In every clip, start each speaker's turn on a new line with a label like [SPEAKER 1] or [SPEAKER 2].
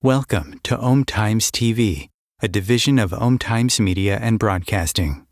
[SPEAKER 1] Welcome to Om Times TV, a division of Om Times Media and Broadcasting.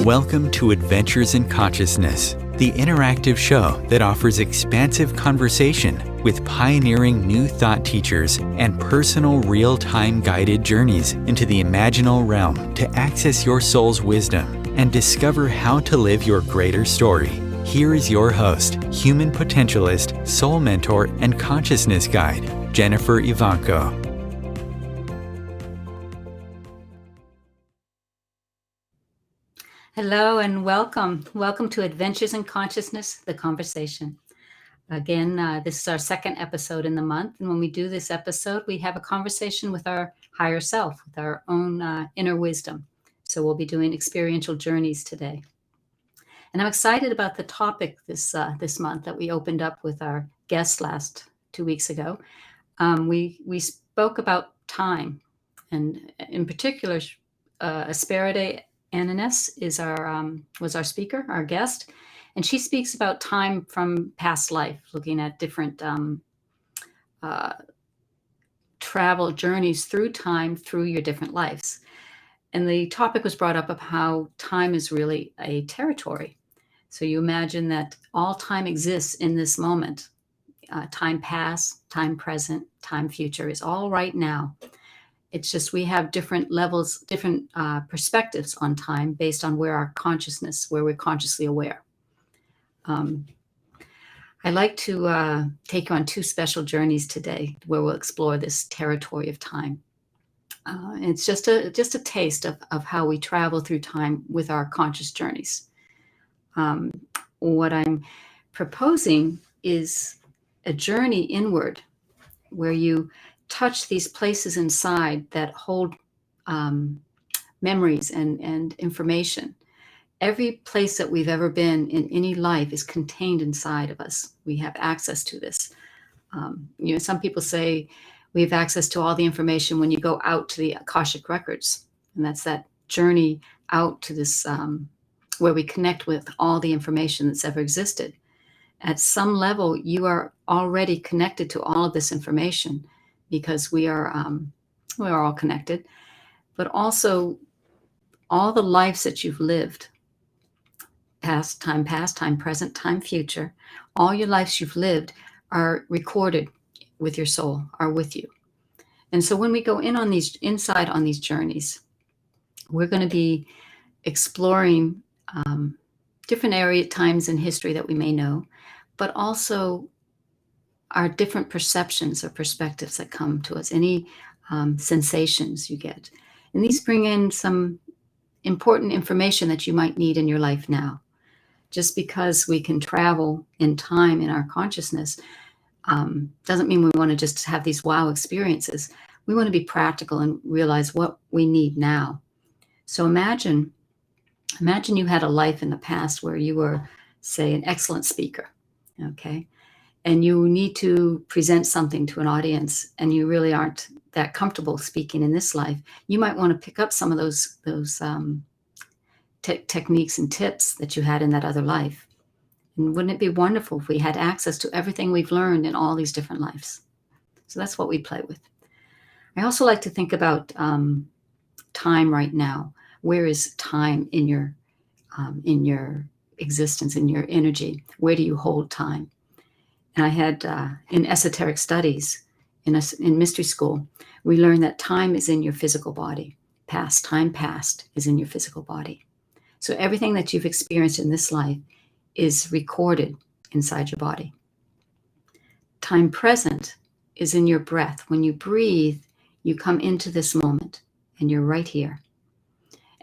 [SPEAKER 1] Welcome to Adventures in Consciousness, the interactive show that offers expansive conversation with pioneering new thought teachers and personal real-time guided journeys into the imaginal realm to access your soul's wisdom and discover how to live your greater story. Here is your host, human potentialist, soul mentor, and consciousness guide, Jennifer Ivanko.
[SPEAKER 2] Hello and welcome. Welcome to Adventures in Consciousness, the conversation. Again, this is our second episode in the month. And when we do this episode, we have a conversation with our higher self, with our own inner wisdom. So we'll be doing experiential journeys today. And I'm excited about the topic this month that we opened up with our guest 2 weeks ago. We spoke about time, and in particular, Esperide Ananas was our speaker, our guest, and she speaks about time from past life, looking at different travel journeys through time, through your different lives. And the topic was brought up of how time is really a territory. So you imagine that all time exists in this moment. Time past, time present, time future is all right now. It's just we have different levels, different perspectives on time based on where we're consciously aware. I'd like to take you on two special journeys today where we'll explore this territory of time. It's just a taste of how we travel through time with our conscious journeys. What I'm proposing is a journey inward where you touch these places inside that hold memories and information. Every place that we've ever been in any life is contained inside of us. We have access to this. Some people say we have access to all the information when you go out to the Akashic records. And that's that journey out to this, where we connect with all the information that's ever existed. At some level, you are already connected to all of this information because we are all connected. But also, all the lives that you've lived, past, time present, time future, all your lives you've lived are recorded with your soul, are with you. And so when we go inside on these journeys, we're going to be exploring different times in history that we may know, but also our different perceptions or perspectives that come to us, any sensations you get. And these bring in some important information that you might need in your life now. Just because we can travel in time in our consciousness doesn't mean we want to just have these wow experiences. We want to be practical and realize what we need now. So imagine you had a life in the past where you were, say, an excellent speaker, okay? And you need to present something to an audience and you really aren't that comfortable speaking in this life. You might want to pick up some of those techniques and tips that you had in that other life. And wouldn't it be wonderful if we had access to everything we've learned in all these different lives? So that's what we play with. I also like to think about time right now. Where is time in your existence, in your energy? Where do you hold time? And I had in esoteric studies, in mystery school, we learned that time is in your physical body. Time past is in your physical body. So everything that you've experienced in this life is recorded inside your body. Time present is in your breath. When you breathe, you come into this moment and you're right here.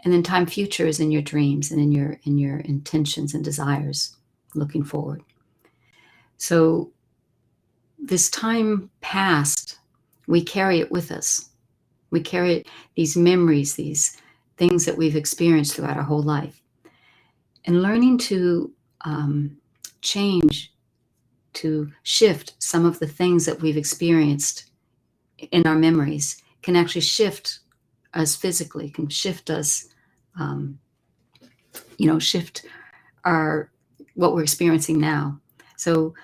[SPEAKER 2] And then time future is in your dreams and in your intentions and desires looking forward. So this time past, we carry it with us. We carry these memories, these things that we've experienced throughout our whole life. And learning to change, to shift some of the things that we've experienced in our memories can actually shift us physically, can shift us shift our what we're experiencing now. So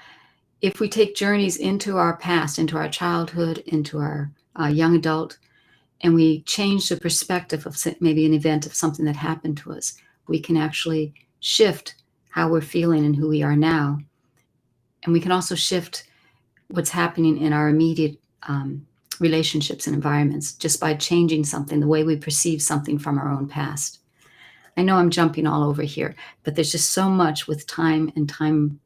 [SPEAKER 2] if we take journeys into our past, into our childhood, into our young adult, and we change the perspective of maybe an event of something that happened to us, we can actually shift how we're feeling and who we are now. And we can also shift what's happening in our immediate relationships and environments just by changing something, the way we perceive something from our own past. I know I'm jumping all over here, but there's just so much with time and time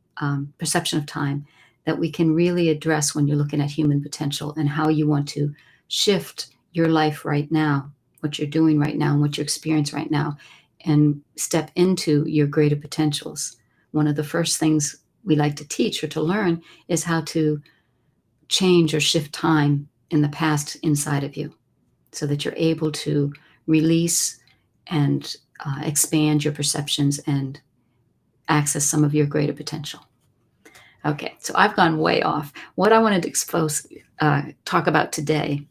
[SPEAKER 2] perception of time that we can really address when you're looking at human potential and how you want to shift your life right now, what you're doing right now, and what you experience right now, and step into your greater potentials. One of the first things we like to teach or to learn is how to change or shift time in the past inside of you so that you're able to release and expand your perceptions and access some of your greater potential. Okay, so I've gone way off. What I wanted to talk about today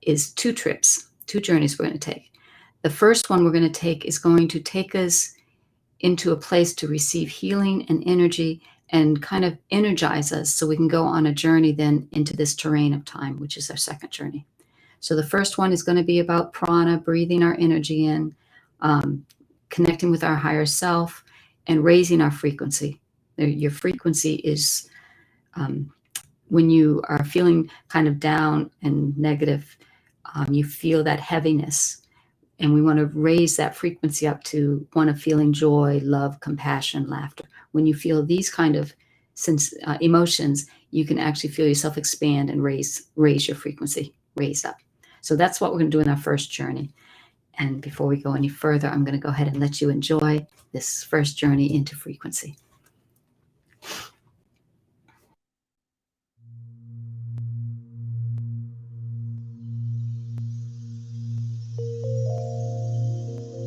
[SPEAKER 2] is two journeys we're going to take. The first one we're going to take is going to take us into a place to receive healing and energy and kind of energize us so we can go on a journey then into this terrain of time, which is our second journey. So the first one is going to be about prana, breathing our energy in, connecting with our higher self, and raising our frequency. Your frequency is when you are feeling kind of down and negative, you feel that heaviness. And we want to raise that frequency up to one of feeling joy, love, compassion, laughter. When you feel these kind of emotions, you can actually feel yourself expand and raise your frequency, raise up. So that's what we're going to do in our first journey. And before we go any further, I'm going to go ahead and let you enjoy this first journey into frequency.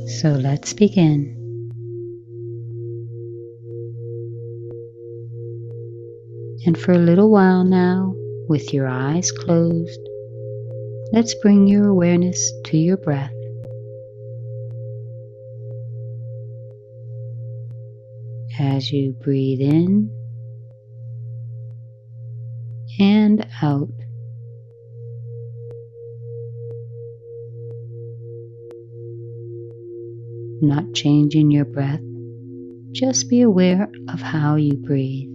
[SPEAKER 2] So let's begin. And for a little while now, with your eyes closed, let's bring your awareness to your breath. As you breathe in and out, not changing your breath, just be aware of how you breathe.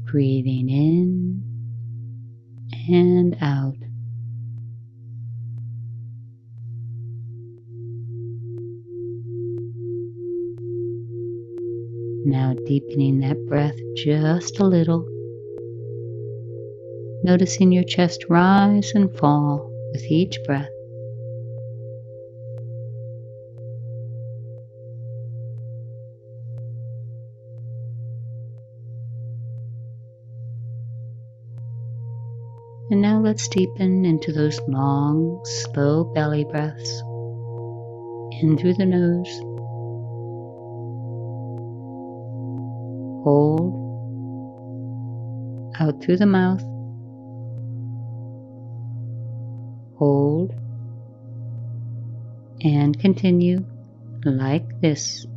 [SPEAKER 2] Breathing in and out. Now deepening that breath just a little, noticing your chest rise and fall with each breath. And now let's deepen into those long, slow belly breaths. In through the nose. Hold. Out through the mouth. Hold. And continue like this.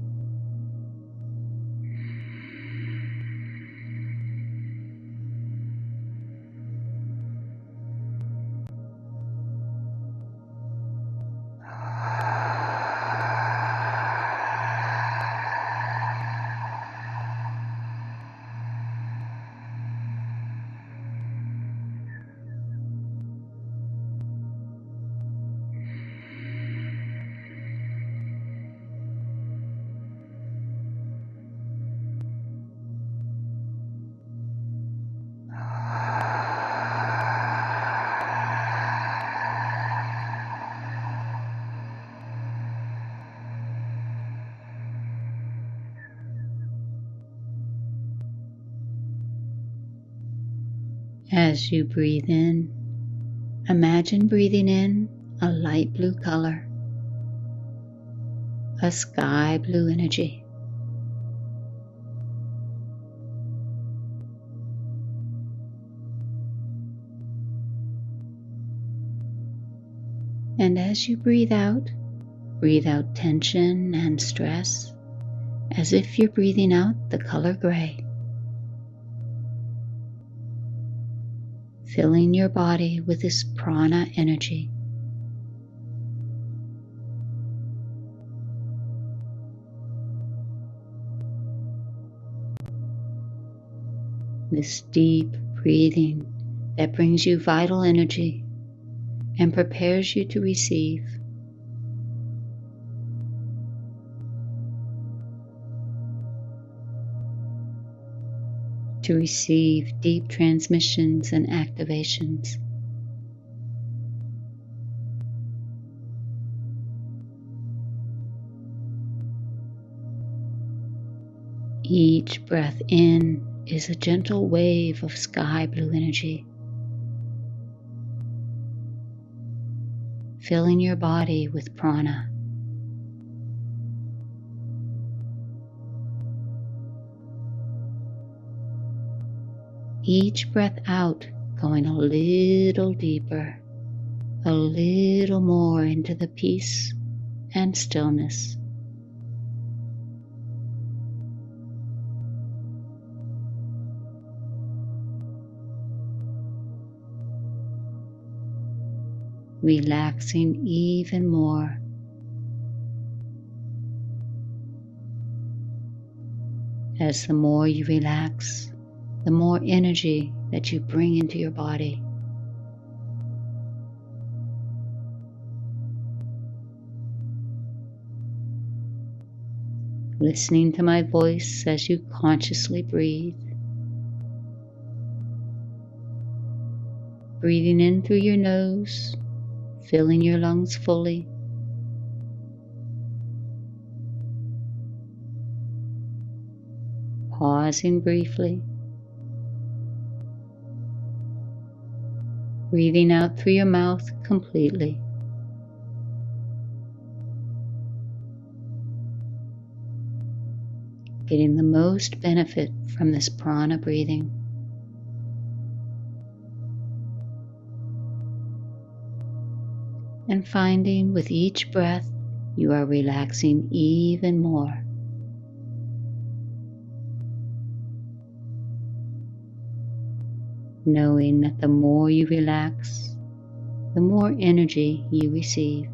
[SPEAKER 2] As you breathe in, imagine breathing in a light blue color, a sky blue energy. And as you breathe out tension and stress as if you're breathing out the color gray, filling your body with this prana energy. This deep breathing that brings you vital energy and prepares you to receive. To receive deep transmissions and activations. Each breath in is a gentle wave of sky blue energy, filling your body with prana. Each breath out going a little deeper, a little more into the peace and stillness. Relaxing even more. As the more you relax, the more energy that you bring into your body. Listening to my voice as you consciously breathe. Breathing in through your nose, filling your lungs fully. Pausing briefly. Breathing out through your mouth completely. Getting the most benefit from this prana breathing. And finding with each breath you are relaxing even more. Knowing that the more you relax, the more energy you receive.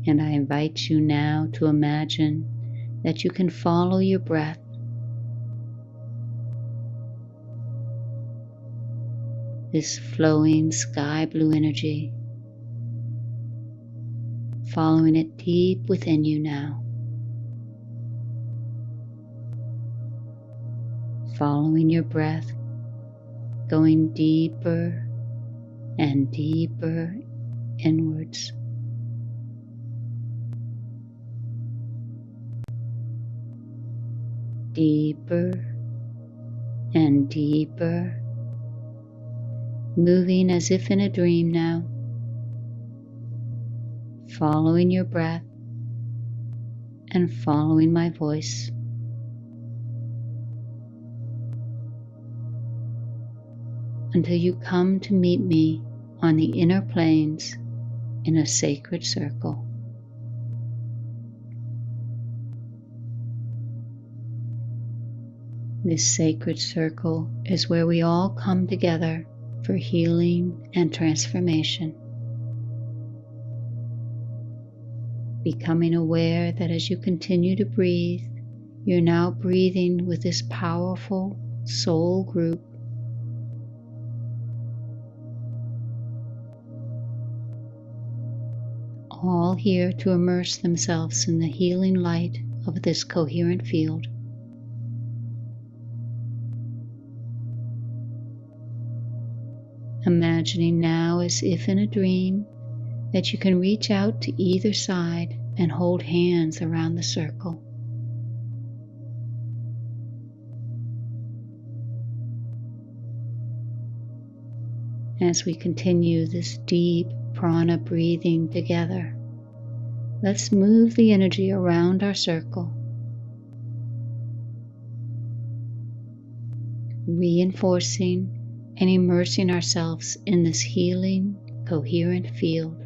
[SPEAKER 2] And I invite you now to imagine that you can follow your breath this flowing sky blue energy, following it deep within you now. Following your breath, going deeper and deeper inwards. Deeper and deeper, moving as if in a dream now, following your breath and following my voice. Until you come to meet me on the inner planes in a sacred circle. This sacred circle is where we all come together for healing and transformation. Becoming aware that as you continue to breathe, you're now breathing with this powerful soul group. All here to immerse themselves in the healing light of this coherent field. Imagining now as if in a dream that you can reach out to either side and hold hands around the circle. As we continue this deep prana breathing together, let's move the energy around our circle. reinforcing and immersing ourselves in this healing, coherent field.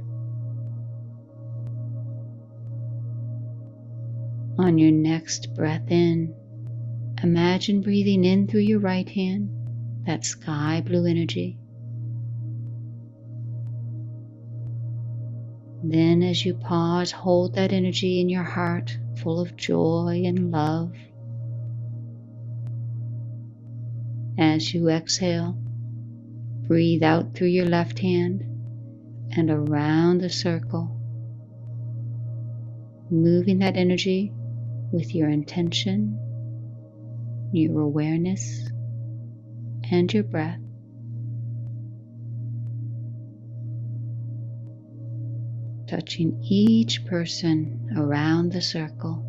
[SPEAKER 2] On your next breath in, imagine breathing in through your right hand, that sky blue energy. Then as you pause, hold that energy in your heart, full of joy and love. As you exhale, breathe out through your left hand and around the circle, moving that energy with your intention, your awareness, and your breath. Touching each person around the circle.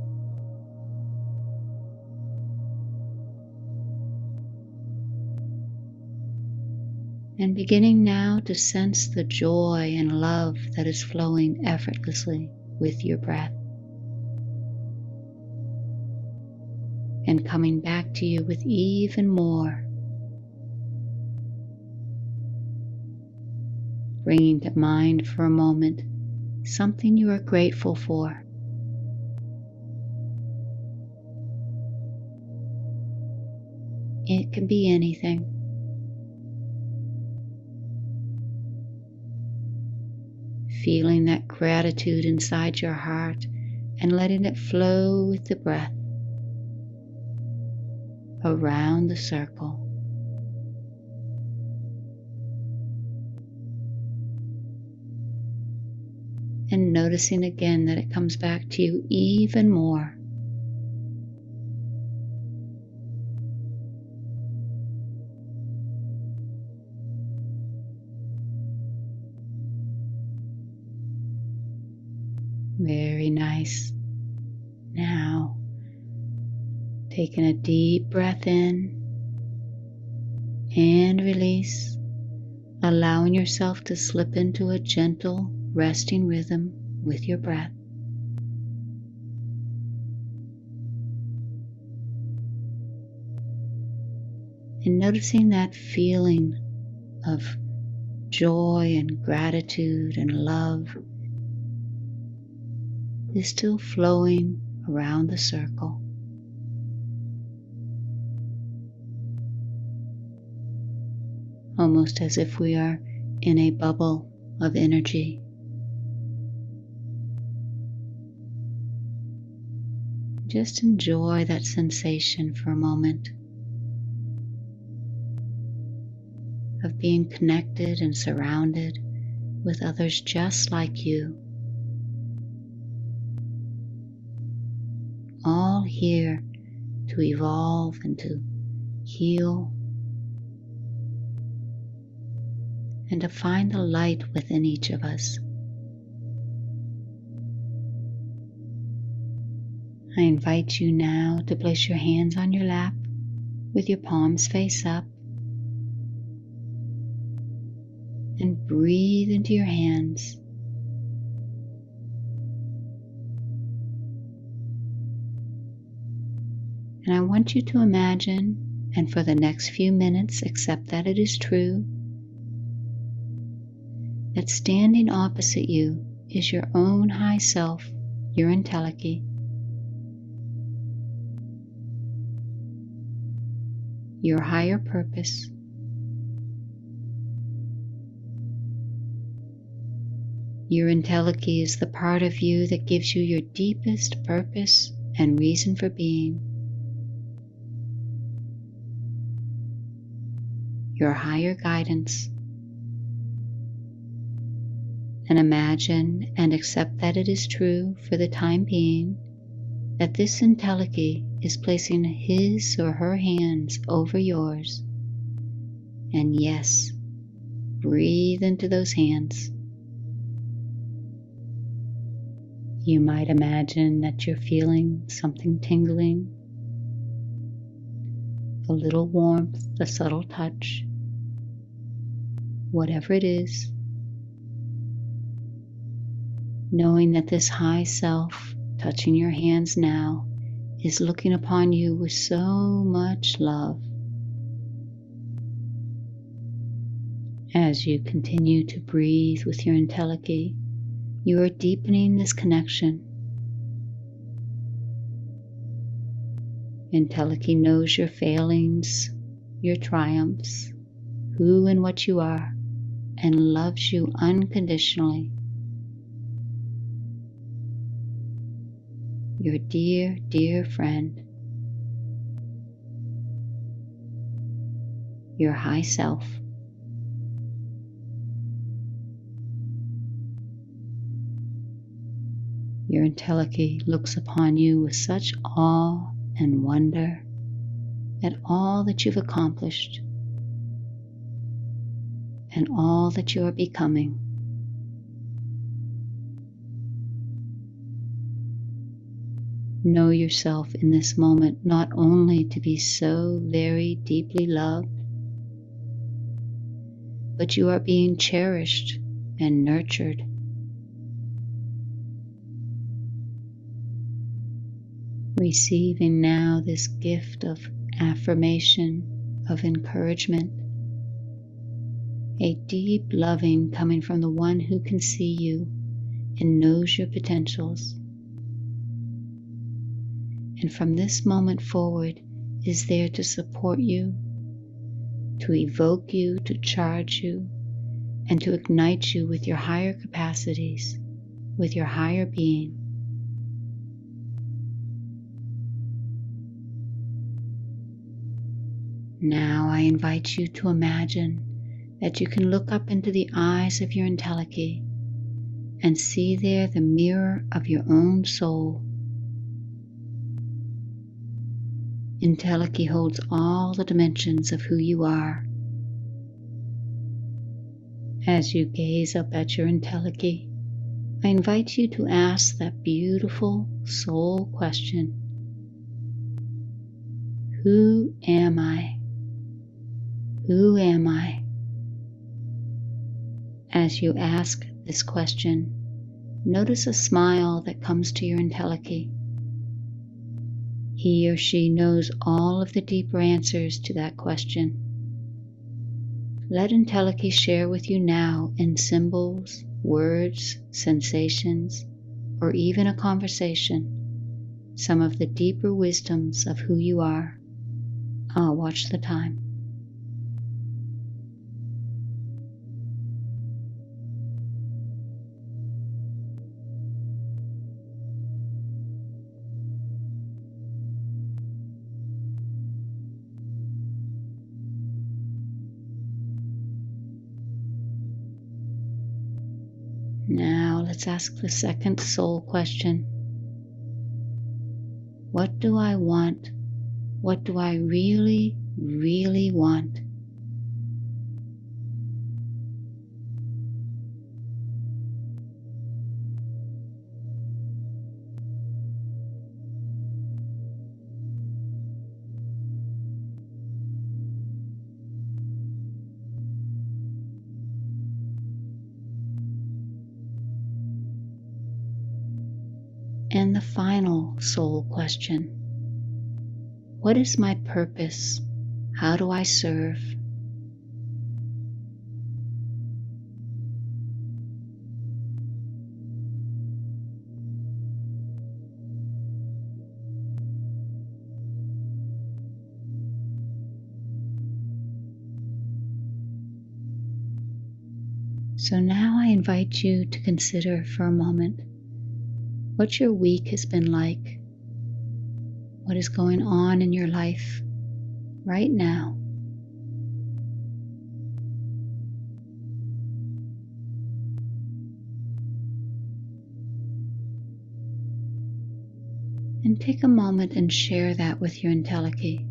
[SPEAKER 2] And beginning now to sense the joy and love that is flowing effortlessly with your breath. And coming back to you with even more. Bringing to mind for a moment something you are grateful for. It can be anything. Feeling that gratitude inside your heart and letting it flow with the breath around the circle. And noticing again that it comes back to you even more. Very nice. Now, taking a deep breath in and release, allowing yourself to slip into a gentle, resting rhythm with your breath. And noticing that feeling of joy and gratitude and love is still flowing around the circle. Almost as if we are in a bubble of energy. Just enjoy that sensation for a moment of being connected and surrounded with others just like you. All here to evolve and to heal and to find the light within each of us. I invite you now to place your hands on your lap with your palms face up and breathe into your hands. And I want you to imagine, and for the next few minutes accept that it is true, that standing opposite you is your own high self, your entelechy. Your higher purpose. Your entelechy is the part of you that gives you your deepest purpose and reason for being. Your higher guidance. And imagine and accept that it is true for the time being that this entelechy is placing his or her hands over yours. And yes, breathe into those hands. You might imagine that you're feeling something tingling, a little warmth, a subtle touch, whatever it is, knowing that this high self touching your hands now is looking upon you with so much love. As you continue to breathe with your entelechy, you are deepening this connection. Entelechy knows your failings, your triumphs, who and what you are, and loves you unconditionally. Your dear, dear friend, your high self. Your entelechy looks upon you with such awe and wonder at all that you've accomplished and all that you are becoming. Know yourself in this moment not only to be so very deeply loved, but you are being cherished and nurtured. Receiving now this gift of affirmation, of encouragement, a deep loving coming from the one who can see you and knows your potentials. And from this moment forward is there to support you, to evoke you, to charge you, and to ignite you with your higher capacities, with your higher being. Now I invite you to imagine that you can look up into the eyes of your entelechy and see there the mirror of your own soul. Entelechy holds all the dimensions of who you are. As you gaze up at your entelechy, I invite you to ask that beautiful soul question: who am I? Who am I? As you ask this question, notice a smile that comes to your entelechy. He or she knows all of the deeper answers to that question. Let entelechy share with you now in symbols, words, sensations, or even a conversation, some of the deeper wisdoms of who you are. I'll watch the time. Now let's ask the second soul question. What do I want? What do I really, really want? And the final soul question: what is my purpose? How do I serve? So now I invite you to consider for a moment what your week has been like, what is going on in your life right now. And take a moment and share that with your entelechy.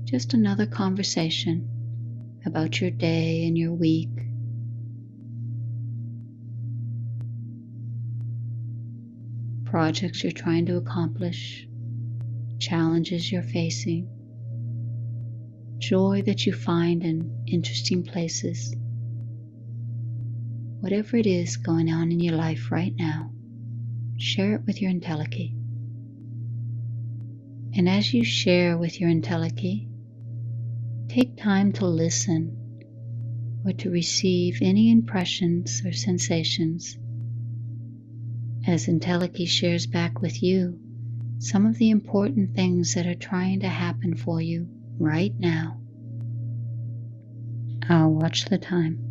[SPEAKER 2] Just another conversation about your day and your week. Projects you're trying to accomplish, challenges you're facing, joy that you find in interesting places. Whatever it is going on in your life right now, share it with your entelechy. And as you share with your entelechy, take time to listen. or to receive any impressions or sensations as Entelechy shares back with you some of the important things that are trying to happen for you right now. I'll watch the time.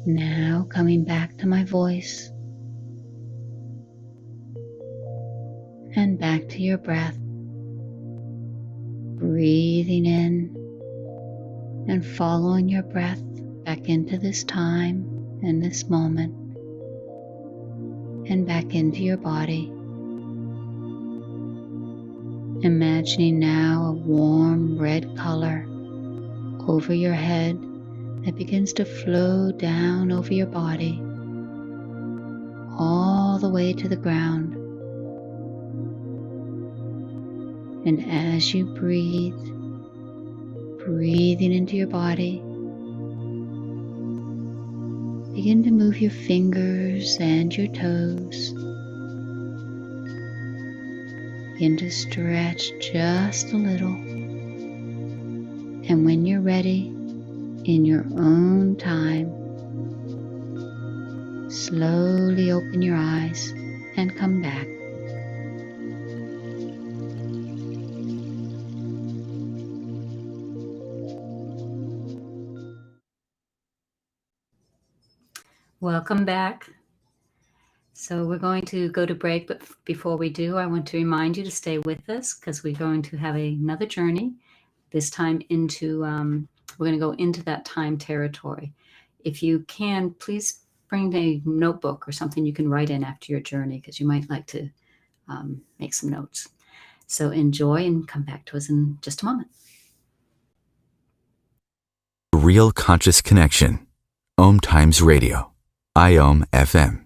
[SPEAKER 2] Now coming back to my voice and back to your breath, breathing in and following your breath back into this time and this moment and back into your body. Imagining now a warm red color over your head that begins to flow down over your body all the way to the ground. And as you breathe, breathing into your body, begin to move your fingers and your toes. Begin to stretch just a little. And when you're ready, in your own time, slowly open your eyes and come back. Welcome back. So we're going to go to break, but before we do, I want to remind you to stay with us because we're going to have another journey, this time into, we're going to go into that time territory. If you can, please bring a notebook or something you can write in after your journey because you might like to make some notes. So enjoy and come back to us in just a moment.
[SPEAKER 1] Real Conscious Connection. Om Times Radio. IOM FM.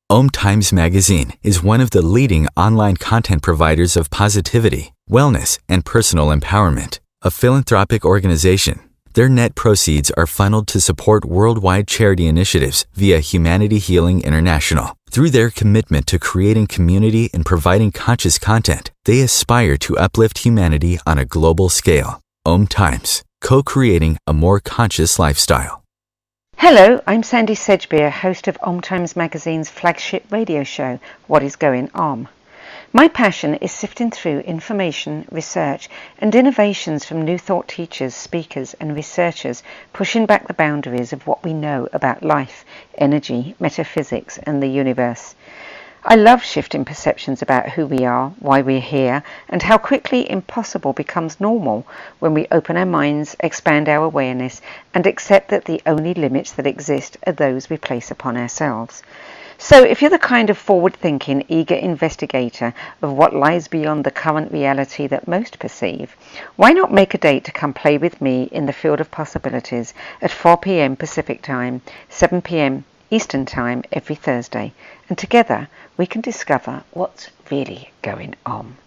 [SPEAKER 1] Om Times Magazine is one of the leading online content providers of positivity, wellness, and personal empowerment. A philanthropic organization, their net proceeds are funneled to support worldwide charity initiatives via Humanity Healing International. Through their commitment to creating community and providing conscious content, they aspire to uplift humanity on a global scale. Om Times, co-creating a more conscious lifestyle.
[SPEAKER 3] Hello, I'm Sandy Sedgbeer, host of Om Times Magazine's flagship radio show, What is Going Om. My passion is sifting through information, research, and innovations from new thought teachers, speakers, and researchers pushing back the boundaries of what we know about life, energy, metaphysics, and the universe. I love shifting perceptions about who we are, why we're here, and how quickly impossible becomes normal when we open our minds, expand our awareness, and accept that the only limits that exist are those we place upon ourselves. So if you're the kind of forward-thinking, eager investigator of what lies beyond the current reality that most perceive, why not make a date to come play with me in the field of possibilities at 4 p.m. Pacific Time, 7 p.m. Eastern Time every Thursday, and together we can discover what's really going on.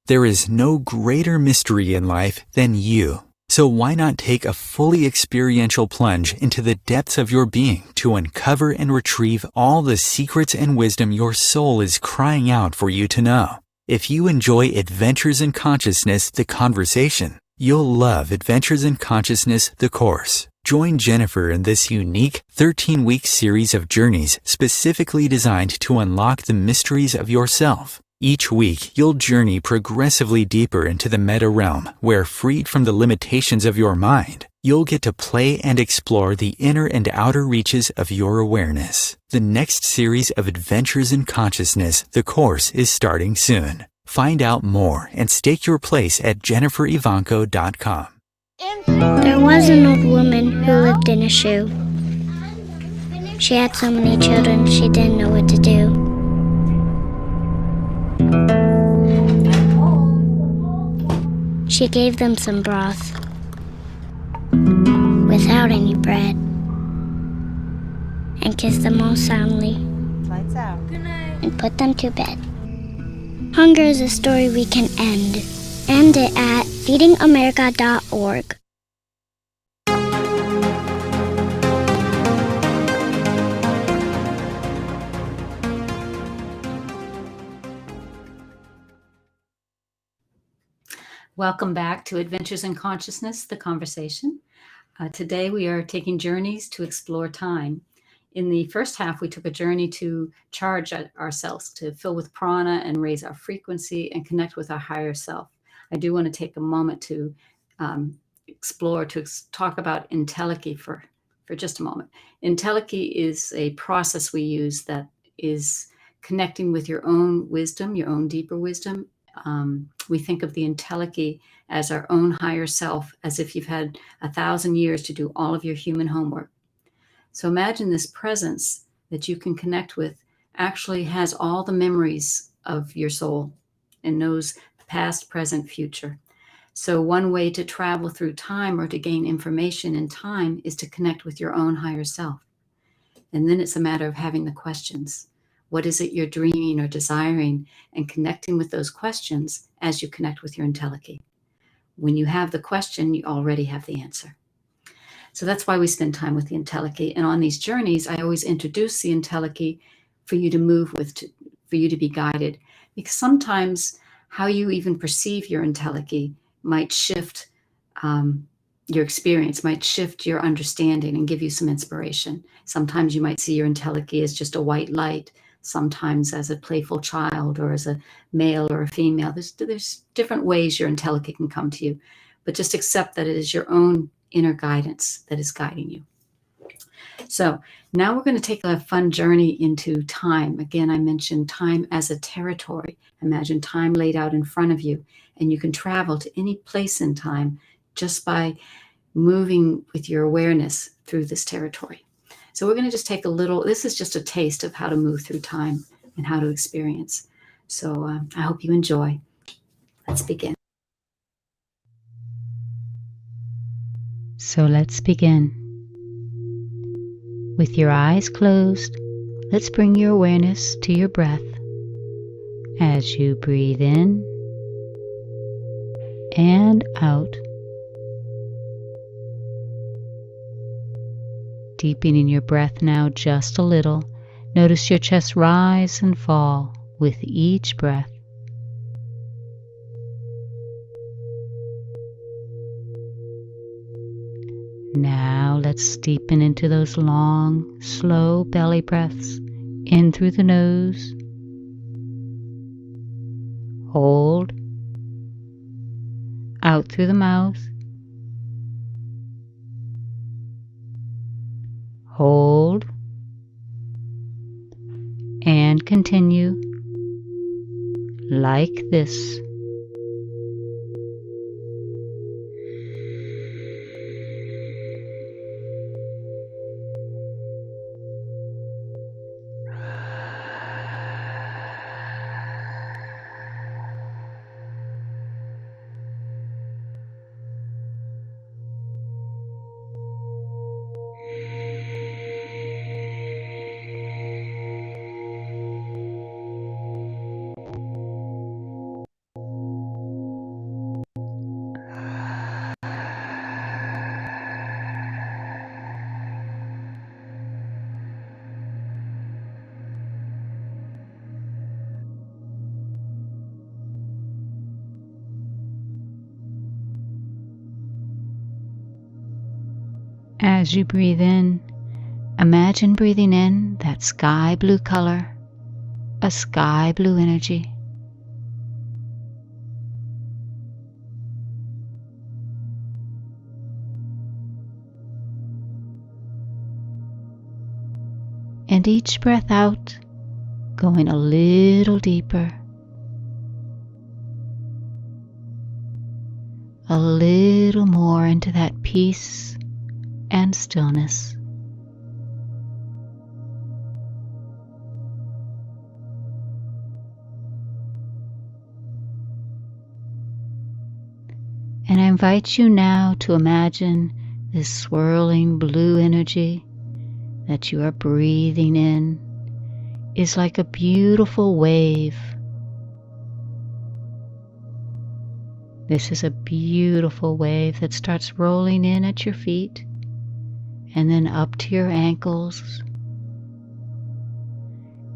[SPEAKER 1] There is no greater mystery in life than you. So why not take a fully experiential plunge into the depths of your being to uncover and retrieve all the secrets and wisdom your soul is crying out for you to know? If you enjoy Adventures in Consciousness, the conversation, you'll love Adventures in Consciousness, the course. Join Jennifer in this unique 13-week series of journeys specifically designed to unlock the mysteries of yourself. Each week, you'll journey progressively deeper into the meta realm, where, freed from the limitations of your mind, you'll get to play and explore the inner and outer reaches of your awareness. The next series of Adventures in Consciousness, the course, is starting soon. Find out more and stake your place at jenniferivanco.com.
[SPEAKER 4] There was an old woman who lived in a shoe. She had so many children she didn't know what to do. She gave them some broth without any bread and kissed them all soundly.
[SPEAKER 5] Lights out.
[SPEAKER 4] And put them to bed. Hunger is a story we can end. End it at feedingamerica.org.
[SPEAKER 2] Welcome back to Adventures in Consciousness, the conversation. Today we are taking journeys to explore time. In the first half, we took a journey to charge ourselves, to fill with prana and raise our frequency and connect with our higher self. I do want to take a moment to talk about entelechy for just a moment. Entelechy is a process we use that is connecting with your own wisdom, your own deeper wisdom. We think of the entelechy as our own higher self, as if you've had 1,000 years to do all of your human homework. So imagine this presence that you can connect with actually has all the memories of your soul and knows the past, present, future. So one way to travel through time or to gain information in time is to connect with your own higher self. And then it's a matter of having the questions. What is it you're dreaming or desiring, and connecting with those questions as you connect with your entelechy. When you have the question, you already have the answer. So that's why we spend time with the entelechy. And on these journeys, I always introduce the entelechy for you to move with, for you to be guided. Because sometimes how you even perceive your entelechy might shift your experience, might shift your understanding and give you some inspiration. Sometimes you might see your entelechy as just a white light, sometimes as a playful child or as a male or a female. There's different ways your entelechy can come to you, but just accept that it is your own inner guidance that is guiding you. So now we're going to take a fun journey into time. Again, I mentioned time as a territory. Imagine time laid out in front of you, and you can travel to any place in time just by moving with your awareness through this territory. So we're going to just take a little, this is just a taste of how to move through time and how to experience. So I hope you enjoy. Let's begin.
[SPEAKER 6] So let's begin. With your eyes closed, let's bring your awareness to your breath as you breathe in and out. Deepening your breath now just a little. Notice your chest rise and fall with each breath. Now let's deepen into those long, slow belly breaths in through the nose. Hold. Out through the mouth. Hold. And continue like this. As you breathe in, imagine breathing in that sky blue color, a sky blue energy. And each breath out, going a little deeper, a little more into that peace and stillness. And I invite you now to imagine this swirling blue energy that you are breathing in is like a beautiful wave. This is a beautiful wave that starts rolling in at your feet and then up to your ankles.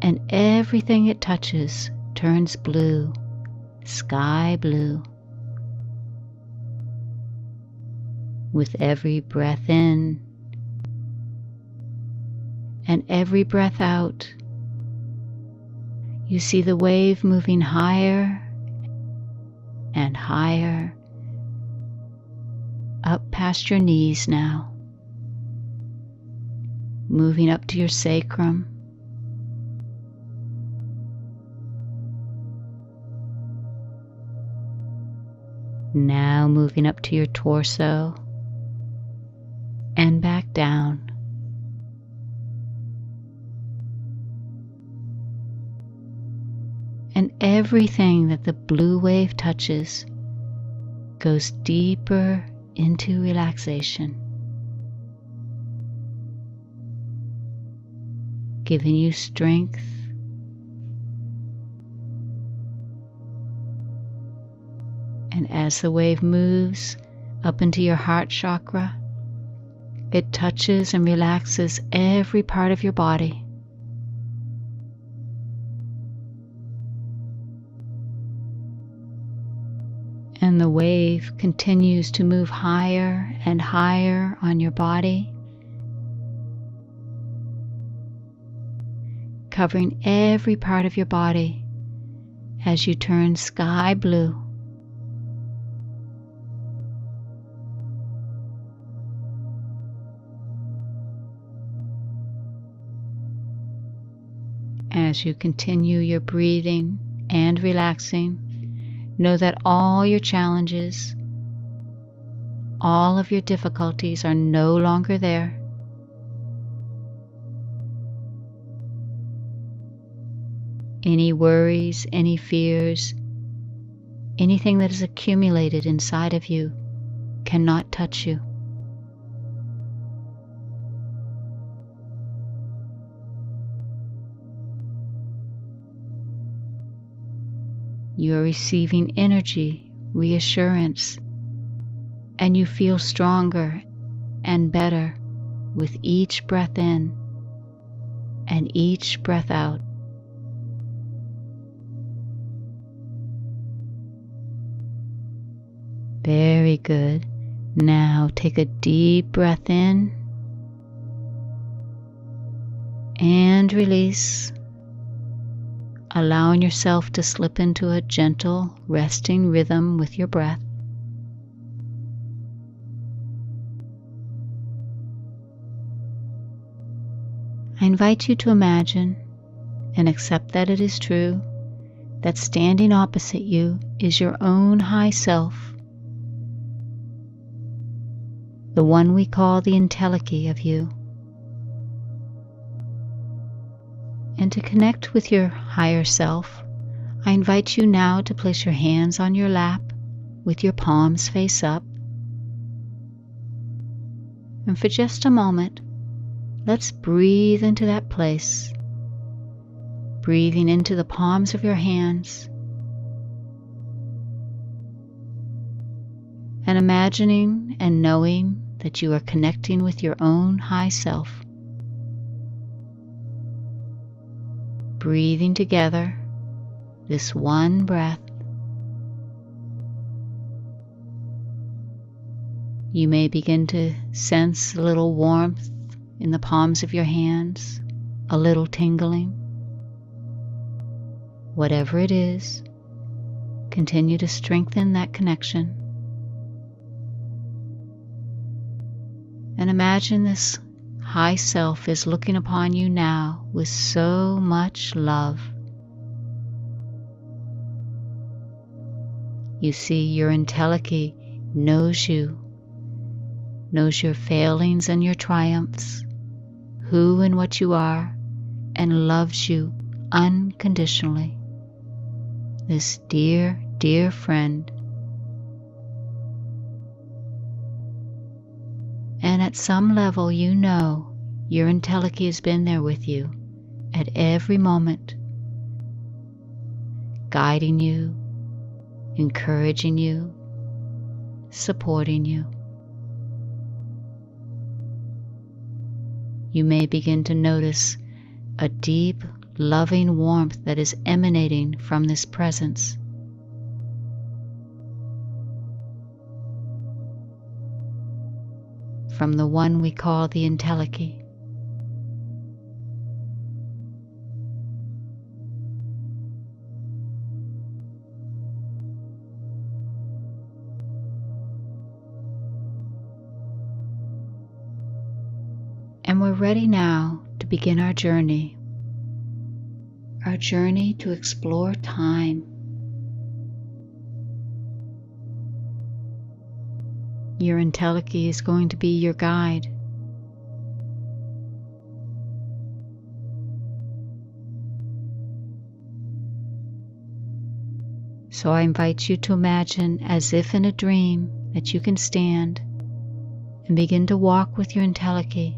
[SPEAKER 6] And everything it touches turns blue, sky blue. With every breath in and every breath out, you see the wave moving higher and higher, up past your knees now, moving up to your sacrum, now moving up to your torso and back down. And everything that the blue wave touches goes deeper into relaxation, giving you strength and as the wave moves up into your heart chakra, it touches and relaxes every part of your body. And the wave continues to move higher and higher on your body, covering every part of your body as you turn sky blue. As you continue your breathing and relaxing, know that all your challenges, all of your difficulties are no longer there. Any worries, any fears, anything that is accumulated inside of you cannot touch you. You are receiving energy, reassurance, and you feel stronger and better with each breath in and each breath out. Very good. Now take a deep breath in and release, allowing yourself to slip into a gentle, resting rhythm with your breath. I invite you to imagine and accept that it is true that standing opposite you is your own high self, the one we call the entelechy of you. And to connect with your higher self, I invite you now to place your hands on your lap with your palms face up. And for just a moment, let's breathe into that place, breathing into the palms of your hands and imagining and knowing that you are connecting with your own high self. Breathing together this one breath. You may begin to sense a little warmth in the palms of your hands, a little tingling. Whatever it is, continue to strengthen that connection. And imagine this high self is looking upon you now with so much love. You see, your entelechy knows you, knows your failings and your triumphs, who and what you are, and loves you unconditionally. This dear, dear friend. And at some level, you know your entelechy has been there with you at every moment, guiding you, encouraging you, supporting you. You may begin to notice a deep, loving warmth that is emanating from this presence. From the one we call the entelechy. And we're ready now to begin our journey to explore time. Your entelechy is going to be your guide. So I invite you to imagine, as if in a dream, that you can stand and begin to walk with your entelechy.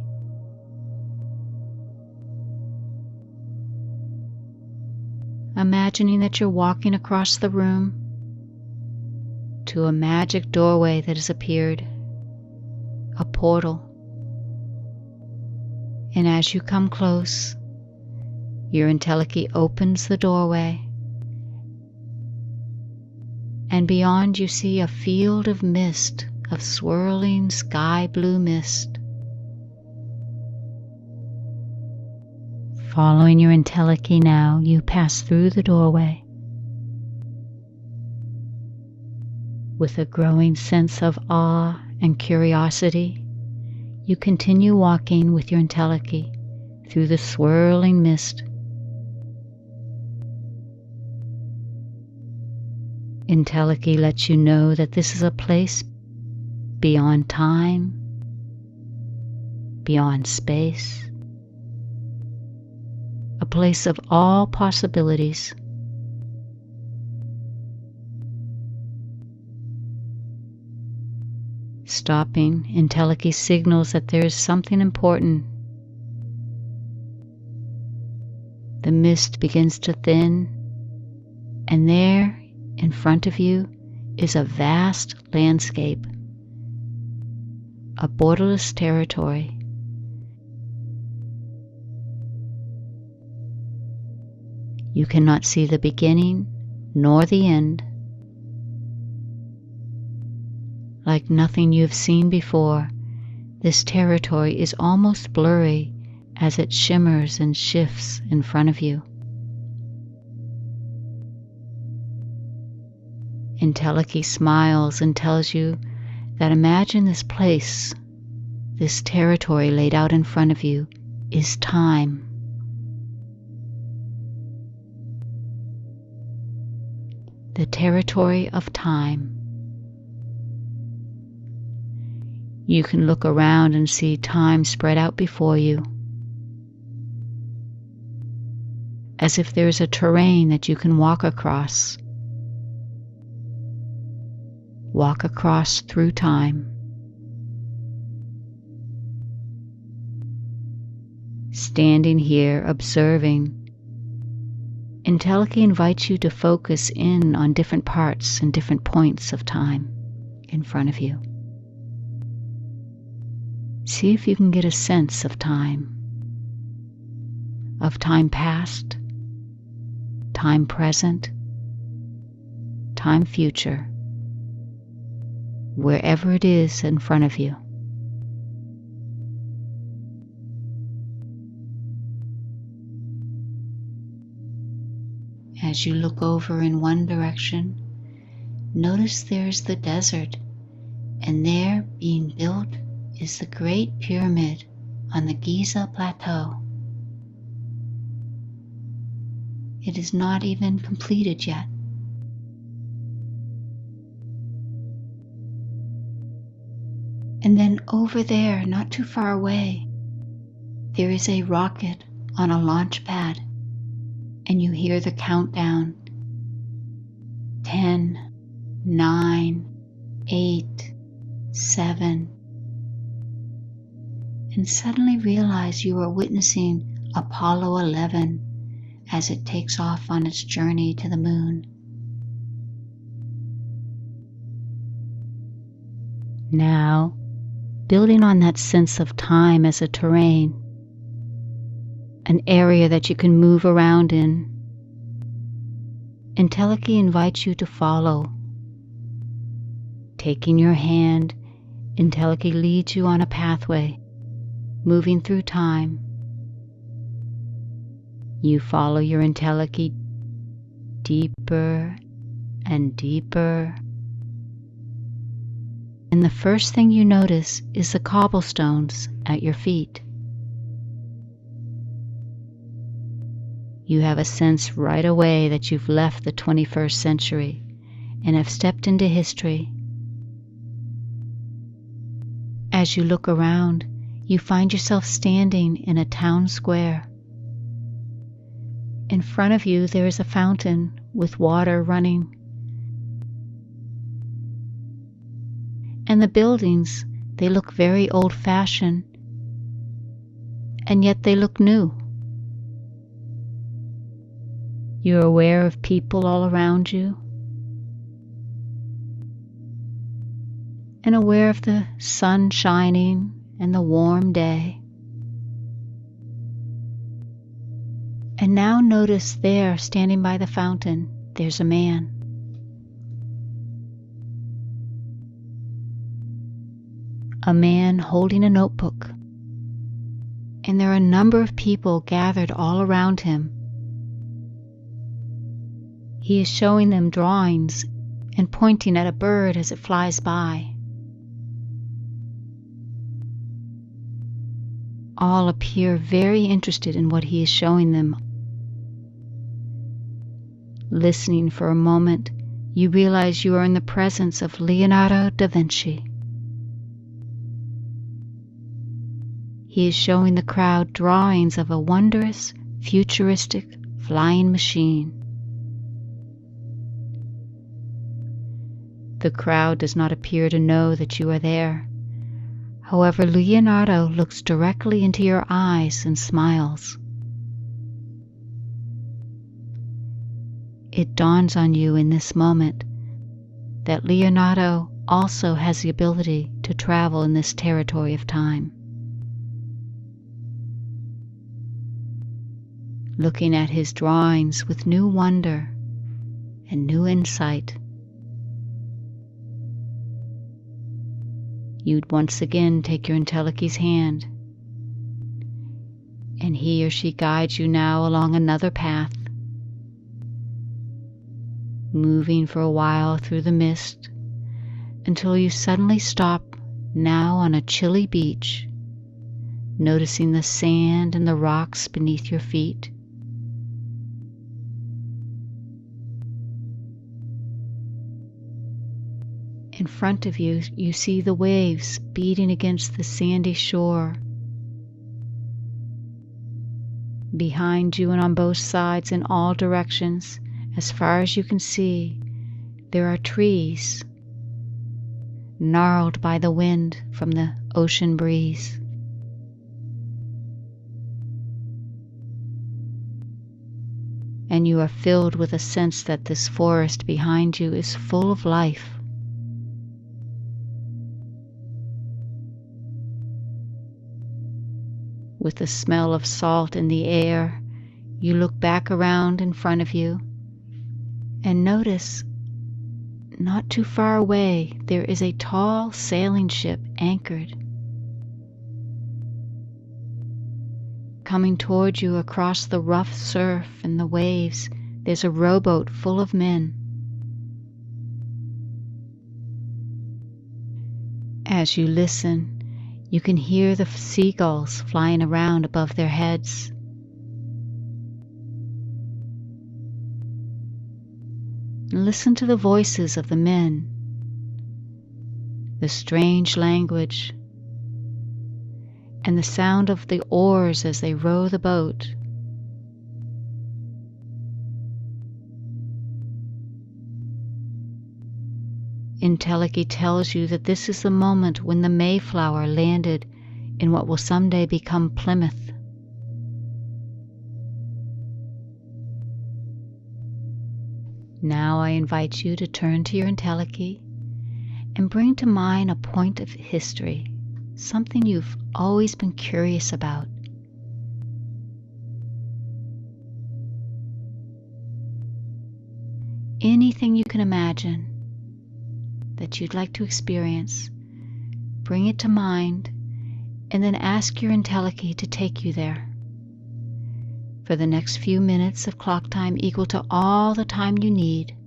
[SPEAKER 6] Imagining that you're walking across the room to a magic doorway that has appeared, a portal. And as you come close, your entelechy opens the doorway, and beyond you see a field of mist, of swirling sky blue mist. Following your entelechy now, you pass through the doorway with a growing sense of awe and curiosity. You continue walking with your entelechy through the swirling mist. Entelechy lets you know that this is a place beyond time, beyond space, a place of all possibilities. Stopping, entelechy signals that there is something important. The mist begins to thin, and there, in front of you, is a vast landscape, a borderless territory. You cannot see the beginning nor the end. Like nothing you've seen before, this territory is almost blurry as it shimmers and shifts in front of you. Entelechy smiles and tells you that imagine this place, this territory laid out in front of you, is time. The territory of time. You can look around and see time spread out before you, as if there is a terrain that you can walk across. Walk across through time. Standing here, observing, entelechy invites you to focus in on different parts and different points of time in front of you. See if you can get a sense of time past, time present, time future, wherever it is in front of you. As you look over in one direction, notice there's the desert, and there, being built, is the Great Pyramid on the Giza Plateau. It is not even completed yet. And then over there, not too far away, there is a rocket on a launch pad, and you hear the countdown. 10, 9, 8, 7, and suddenly realize you are witnessing Apollo 11 as it takes off on its journey to the moon. Now, building on that sense of time as a terrain, an area that you can move around in, Entelechy invites you to follow. Taking your hand, Entelechy leads you on a pathway, moving through time. You follow your Entelechy deeper and deeper. And the first thing you notice is the cobblestones at your feet. You have a sense right away that you've left the 21st century and have stepped into history. As you look around, you find yourself standing in a town square. In front of you, there is a fountain with water running. And the buildings, they look very old-fashioned, and yet they look new. You're aware of people all around you, and aware of the sun shining and the warm day. And now notice there, standing by the fountain, there's a man. A man holding a notebook. And there are a number of people gathered all around him. He is showing them drawings and pointing at a bird as it flies by. All appear very interested in what he is showing them. Listening for a moment, you realize you are in the presence of Leonardo da Vinci. He is showing the crowd drawings of a wondrous, futuristic flying machine. The crowd does not appear to know that you are there. However, Leonardo looks directly into your eyes and smiles. It dawns on you in this moment that Leonardo also has the ability to travel in this territory of time. Looking at his drawings with new wonder and new insight, you'd once again take your Entelechy's hand, and he or she guides you now along another path, moving for a while through the mist until you suddenly stop now on a chilly beach, noticing the sand and the rocks beneath your feet. In front of you, you see the waves beating against the sandy shore. Behind you and on both sides in all directions, as far as you can see, there are trees, gnarled by the wind from the ocean breeze. And you are filled with a sense that this forest behind you is full of life. With the smell of salt in the air, you look back around in front of you and notice, not too far away, there is a tall sailing ship anchored. Coming toward you across the rough surf and the waves, there's a rowboat full of men. As you listen, You can hear the seagulls flying around above their heads. Listen to the voices of the men, the strange language, and the sound of the oars as they row the boat. Entelechy tells you that this is the moment when the Mayflower landed in what will someday become Plymouth. Now I invite you to turn to your entelechy and bring to mind a point of history, something you've always been curious about. Anything you can imagine that you'd like to experience, bring it to mind, and then ask your entelechy to take you there. For the next few minutes of clock time equal to all the time you need,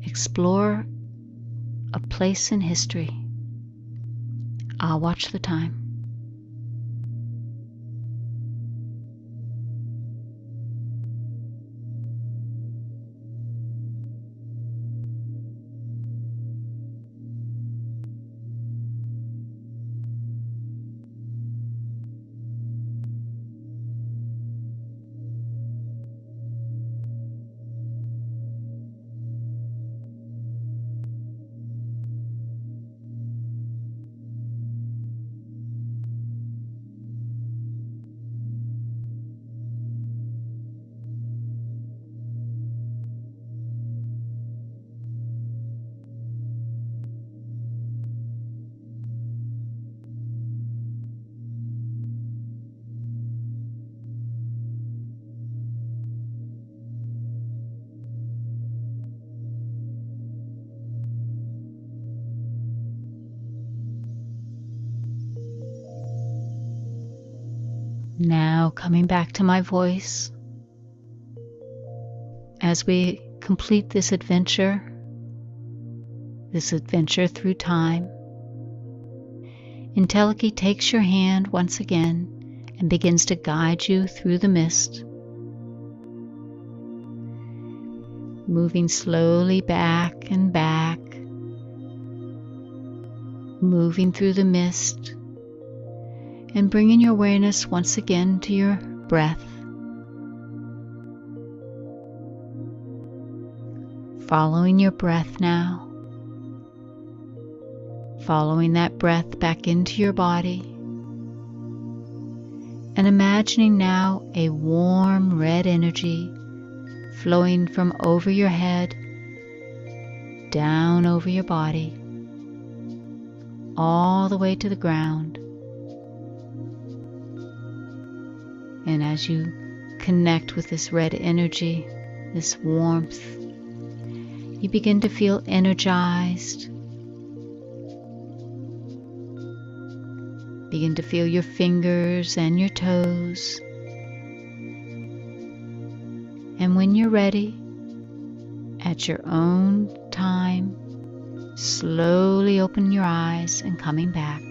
[SPEAKER 6] explore a place in history. I'll watch the time. Now coming back to my voice, as we complete this adventure through time, entelechy takes your hand once again and begins to guide you through the mist, moving slowly back and back, moving through the mist, and bringing your awareness once again to your breath. Following your breath now, following that breath back into your body, and imagining now a warm red energy flowing from over your head, down over your body, all the way to the ground. And as you connect with this red energy, this warmth, you begin to feel energized. Begin to feel your fingers and your toes. And when you're ready, at your own time, slowly open your eyes and coming back.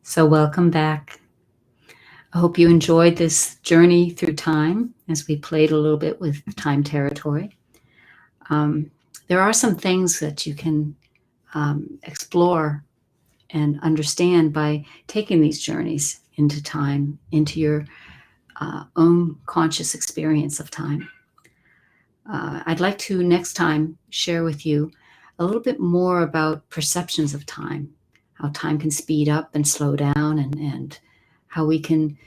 [SPEAKER 2] So welcome back. I hope you enjoyed this journey through time as we played a little bit with time territory. There are some things that you can explore and understand by taking these journeys into time, into your own conscious experience of time. I'd like to next time share with you a little bit more about perceptions of time, how time can speed up and slow down, and how we can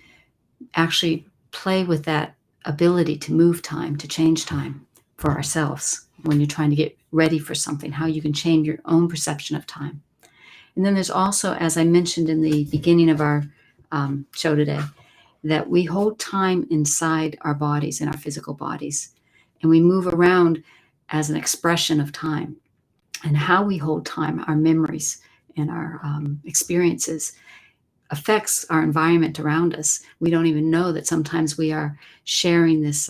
[SPEAKER 2] actually play with that ability to move time, to change time for ourselves when you're trying to get ready for something, how you can change your own perception of time. And then there's also, as I mentioned in the beginning of our show today, that we hold time inside our bodies, in our physical bodies, and we move around as an expression of time. And how we hold time, our memories and our experiences, affects our environment around us. We don't even know that sometimes we are sharing this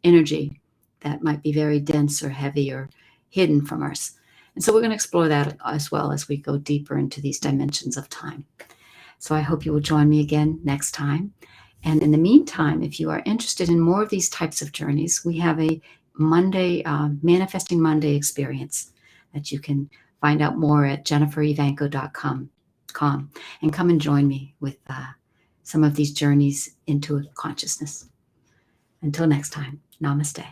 [SPEAKER 2] energy that might be very dense or heavy or hidden from us. And so we're going to explore that as well as we go deeper into these dimensions of time. So I hope you will join me again next time. And in the meantime, if you are interested in more of these types of journeys, we have a Monday, Manifesting Monday experience that you can find out more at jenniferivanko.com. And come and join me with some of these journeys into consciousness. Until next time, namaste.